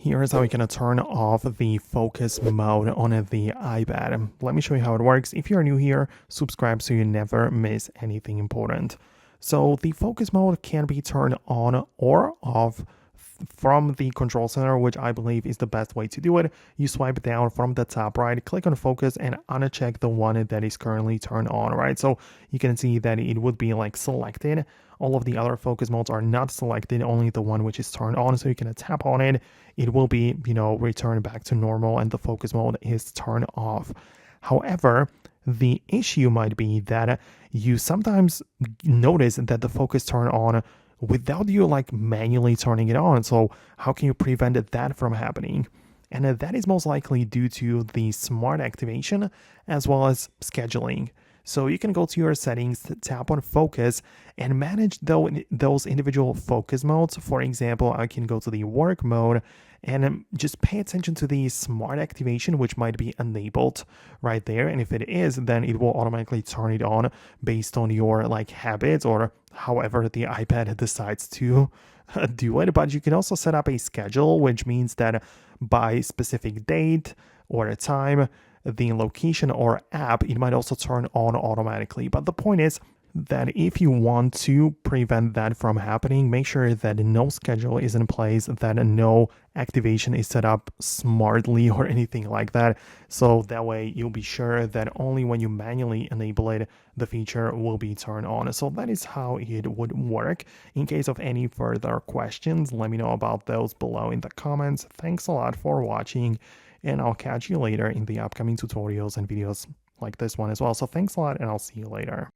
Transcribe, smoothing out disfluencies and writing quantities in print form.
Here's how you can turn off the focus mode on the iPad. Let me show you how it works. If you're new here, subscribe so you never miss anything important. So the focus mode can be turned on or off from the control center, which I believe is the best way to do it. You swipe down from the top right, click on focus and uncheck the one that is currently turned on, right? So you can see that it would be like selected. All of the other focus modes are not selected, only the one which is turned on. So you can tap on it. It will be, returned back to normal and the focus mode is turned off. However, the issue might be that you sometimes notice that the focus turn on without you like manually turning it on. So how can you prevent that from happening? And that is most likely due to the smart activation as well as scheduling. So you can go to your settings, tap on focus and manage those individual focus modes. For example, I can go to the work mode and just pay attention to the smart activation, which might be enabled right there. And if it is, then it will automatically turn it on based on your like habits or however the iPad decides to do it. But you can also set up a schedule, which means that by specific date or a time, the location or app, it might also turn on automatically. But the point is that if you want to prevent that from happening, make sure that no schedule is in place, that no activation is set up smartly or anything like that. So that way you'll be sure that only when you manually enable it, the feature will be turned on. So that is how it would work. In case of any further questions, let me know about those below in the comments. Thanks a lot for watching, and I'll catch you later in the upcoming tutorials and videos like this one as well. So thanks a lot, and I'll see you later.